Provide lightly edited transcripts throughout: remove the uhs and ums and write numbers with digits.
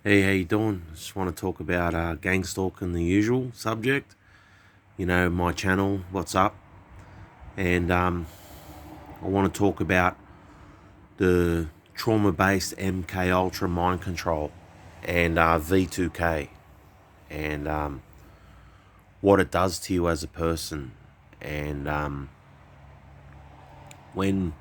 Hey, how you doing? Just want to talk about gangstalking, the usual subject. My channel, what's up? And I want to talk about the trauma-based MK Ultra mind control and V2K and what it does to you as a person. And when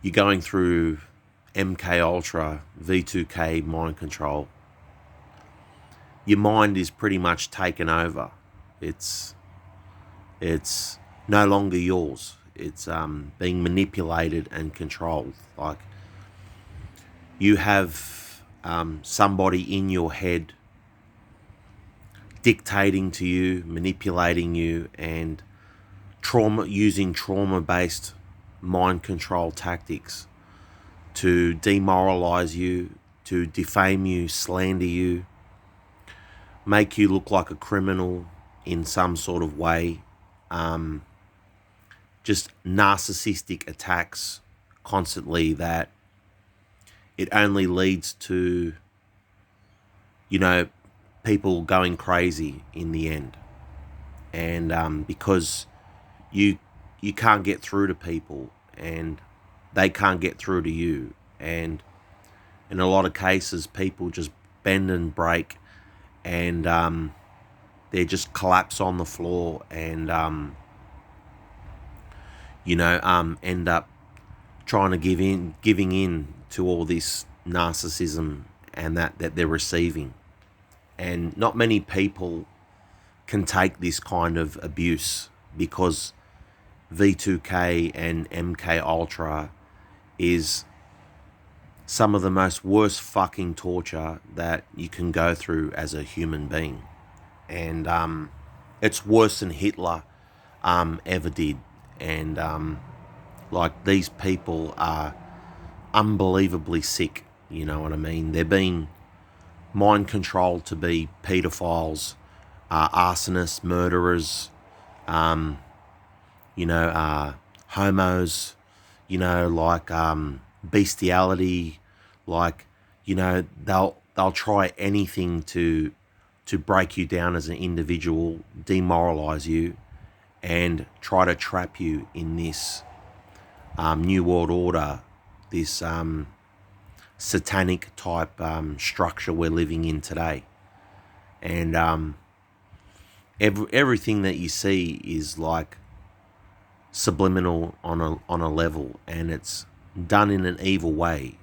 you're going through MK Ultra V2K mind control, your mind is pretty much taken over. It's it's no longer yours. It's being manipulated and controlled. Like you have somebody in your head dictating to you, manipulating you, and using trauma-based mind control tactics to demoralize you, to defame you, slander you, make you look like a criminal in some sort of way. Just narcissistic attacks constantly that it only leads to, people going crazy in the end. And because you can't get through to people and they can't get through to you. And in a lot of cases, people just bend and break and they just collapse on the floor and end up trying to giving in to all this narcissism and that they're receiving. And not many people can take this kind of abuse because V2K and MK Ultra is some of the most worst fucking torture that you can go through as a human being. And it's worse than Hitler ever did. And like these people are unbelievably sick, you know what I mean? They're being mind controlled to be pedophiles, arsonists, murderers, homos, like bestiality, like, they'll try anything to break you down as an individual, demoralize you, and try to trap you in this new world order, this satanic type structure we're living in today. And everything that you see is like subliminal on a level, and it's done in an evil way.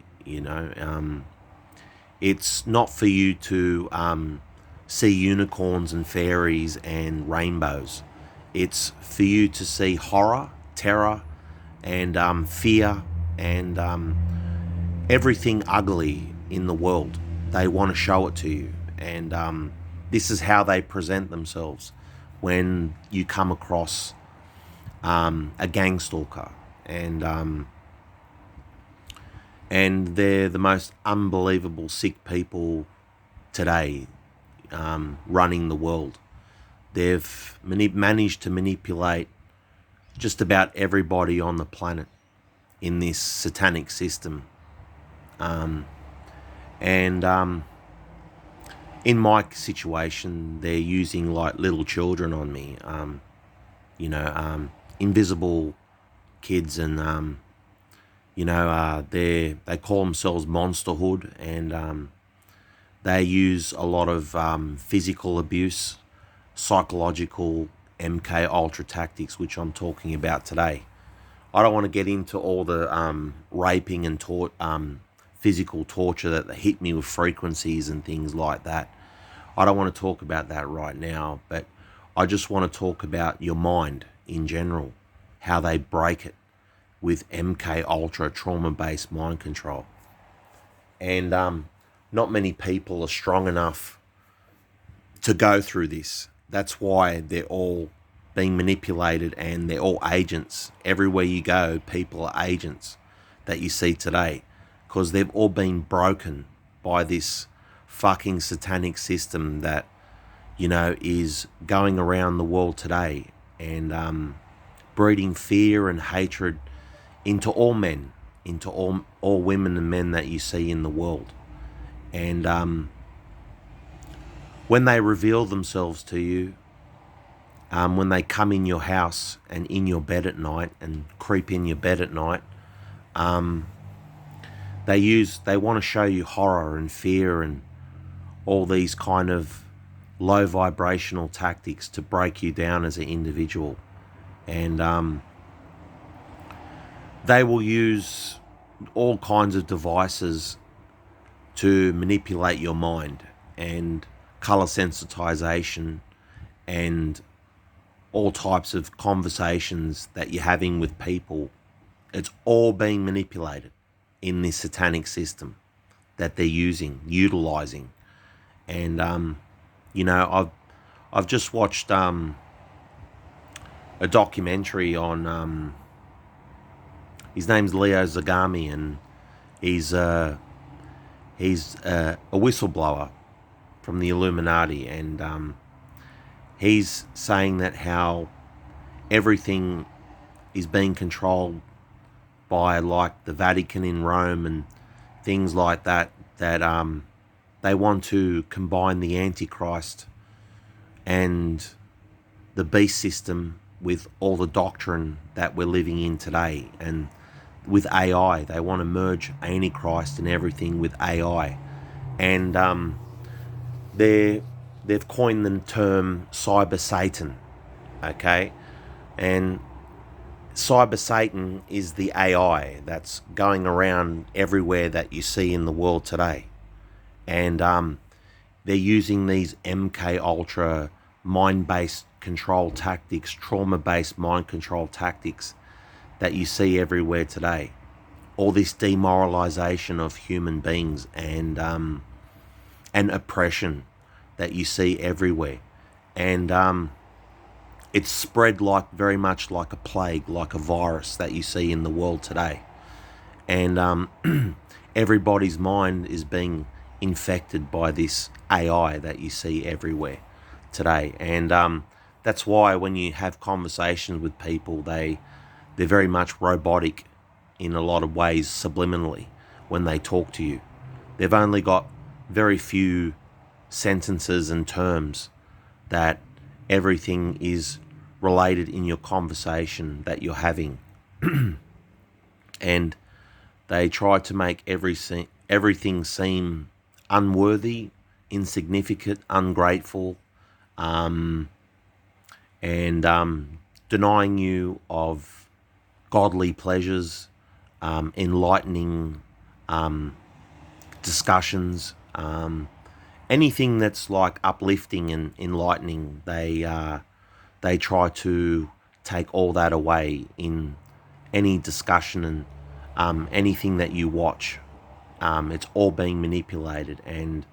It's not for you to see unicorns and fairies and rainbows. It's for you to see horror, terror, and fear, and everything ugly in the world. They want to show it to you. And this is how they present themselves when you come across a gang stalker. And they're the most unbelievable sick people today, running the world. They've managed to manipulate just about everybody on the planet in this satanic system. And in my situation, they're using like little children on me, invisible kids, and they call themselves Monsterhood, and they use a lot of physical abuse, psychological MK Ultra tactics, which I'm talking about today. I don't want to get into all the raping and physical torture that they hit me with frequencies and things like that. I don't want to talk about that right now, but I just want to talk about your mind in general, how they break it with MK Ultra trauma-based mind control. And not many people are strong enough to go through this. That's why they're all being manipulated, and they're all agents. Everywhere you go, people are agents that you see today, because they've all been broken by this fucking satanic system that, is going around the world today, and breeding fear and hatred into all men, into all women and men that you see in the world. And when they reveal themselves to you, when they come in your house and in your bed at night and creep in your bed at night, they want to show you horror and fear and all these kind of low vibrational tactics to break you down as an individual. And they will use all kinds of devices to manipulate your mind, and color sensitization, and all types of conversations that you're having with people. It's all being manipulated in this satanic system that they're utilizing. And I've just watched a documentary on his name's Leo Zagami, and he's a whistleblower from the Illuminati, and he's saying that how everything is being controlled by like the Vatican in Rome and things like that, that they want to combine the Antichrist and the beast system with all the doctrine that we're living in today. And with AI, they want to merge Antichrist and everything with AI. And they've coined the term cybersatan, okay? And cybersatan is the AI that's going around everywhere that you see in the world today. And they're using these MK Ultra mind-based control tactics, trauma-based mind control tactics that you see everywhere today. All this demoralization of human beings and oppression that you see everywhere. And it's spread like very much like a plague, like a virus that you see in the world today. And everybody's mind is being infected by this AI that you see everywhere today. And that's why when you have conversations with people, they're very much robotic in a lot of ways, subliminally, when they talk to you. They've only got very few sentences and terms that everything is related in your conversation that you're having. And they try to make everything seem unworthy, insignificant, ungrateful, and denying you of godly pleasures, enlightening discussions, anything that's like uplifting and enlightening. They try to take all that away in any discussion, and anything that you watch. It's all being manipulated, and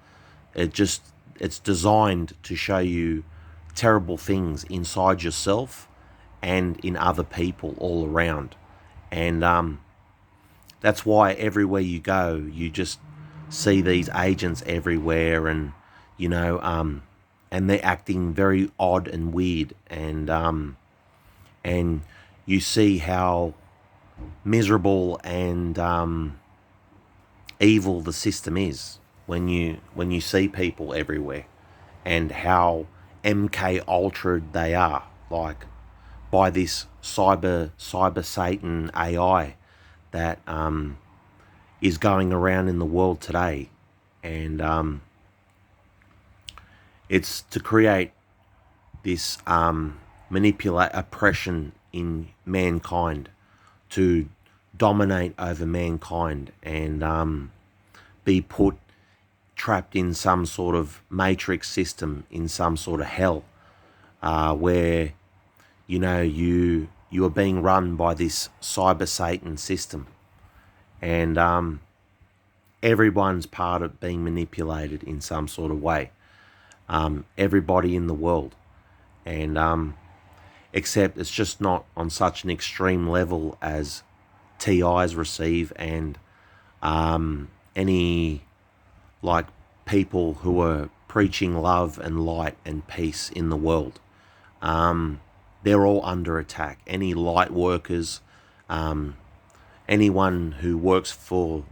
it's designed to show you terrible things inside yourself and in other people all around. And that's why everywhere you go, you just see these agents everywhere, and and they're acting very odd and weird, and you see how miserable and evil the system is when you see people everywhere, and how MK Ultra they are, like by this cyber Satan AI that is going around in the world today. And it's to create this manipulate oppression in mankind, to dominate over mankind, and be trapped in some sort of matrix system, in some sort of hell, where you are being run by this cyber Satan system, and everyone's part of being manipulated in some sort of way. Everybody in the world, and except it's just not on such an extreme level as TIs receive, and any like people who are preaching love and light and peace in the world. They're all under attack. Any light workers, anyone who works for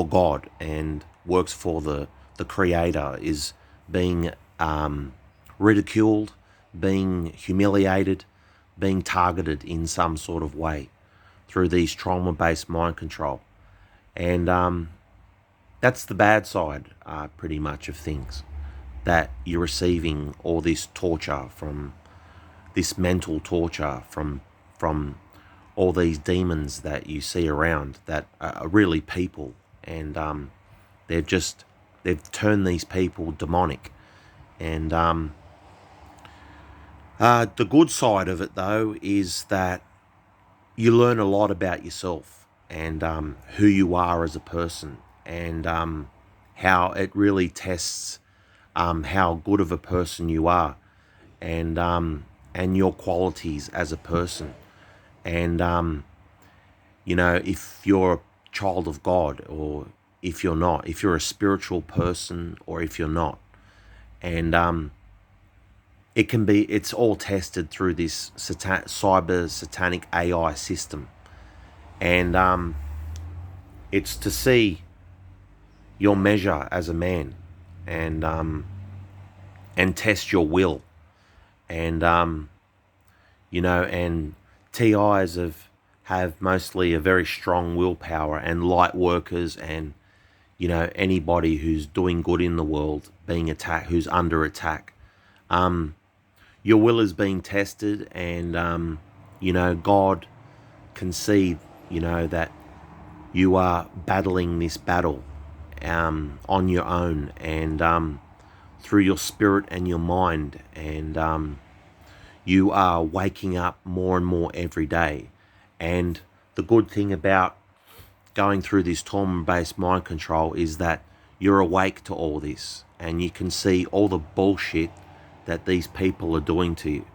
God and works for the the creator is being ridiculed, being humiliated, being targeted in some sort of way through these trauma-based mind control. And that's the bad side, pretty much, of things, that you're receiving all this torture from this mental torture from all these demons that you see around that are really people, and they've turned these people demonic. And the good side of it, though, is that you learn a lot about yourself and who you are as a person, and how it really tests how good of a person you are, and your qualities as a person. And if you're a child of God, or if you're not, if you're a spiritual person, or if you're not. And it's all tested through this cyber satanic AI system. And it's to see your measure as a man, and test your will. And and TIs have mostly a very strong willpower, and light workers, and anybody who's doing good in the world being attacked, who's under attack. Your will is being tested, and God can see that you are battling this battle on your own, and through your spirit and your mind, and you are waking up more and more every day. And the good thing about going through this trauma-based mind control is that you're awake to all this, and you can see all the bullshit that these people are doing to you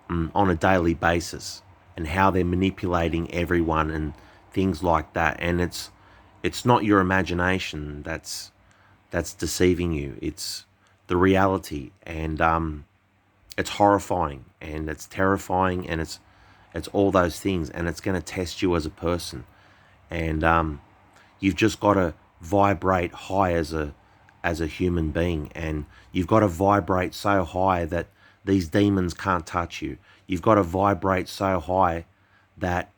on a daily basis, and how they're manipulating everyone and things like that. And it's not your imagination that's deceiving you. It's the reality, and it's horrifying, and it's terrifying, and it's all those things, and it's going to test you as a person. And you've just got to vibrate high as a human being, and you've got to vibrate so high that these demons can't touch you. You've got to vibrate so high that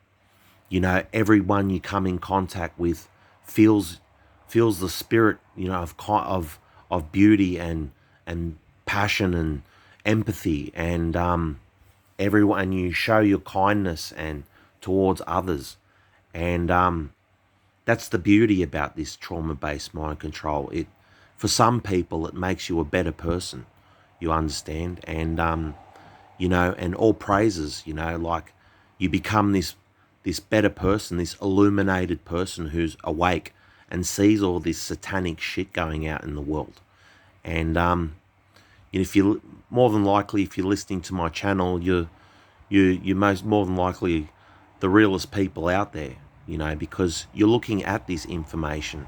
everyone you come in contact with feels the spirit of beauty and passion and empathy, and everyone, you show your kindness and towards others. And that's the beauty about this trauma-based mind control. For some people, it makes you a better person, you understand. And and all praises, like, you become this better person, this illuminated person who's awake and sees all this satanic shit going out in the world. And if you more than likely, if you're listening to my channel, you're more than likely the realest people out there, because you're looking at this information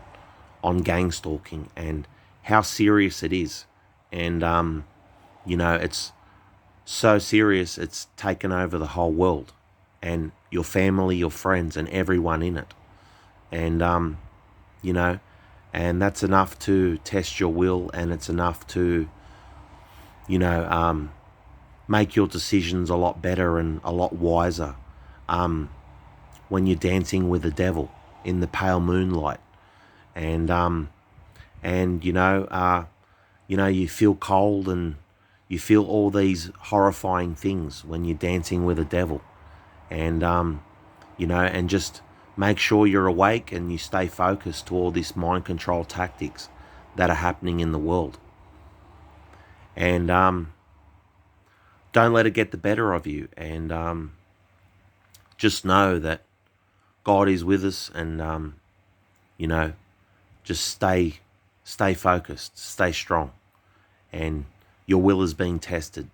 on gangstalking and how serious it is. And it's so serious, it's taken over the whole world, and your family, your friends, and everyone in it. And and that's enough to test your will, and it's enough to make your decisions a lot better and a lot wiser when you're dancing with the devil in the pale moonlight. And you feel cold, and you feel all these horrifying things when you're dancing with the devil. And and just make sure you're awake and you stay focused to all this mind control tactics that are happening in the world. And don't let it get the better of you. And just know that God is with us, and just stay focused, stay strong, and your will is being tested.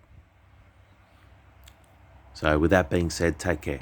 So with that being said, take care.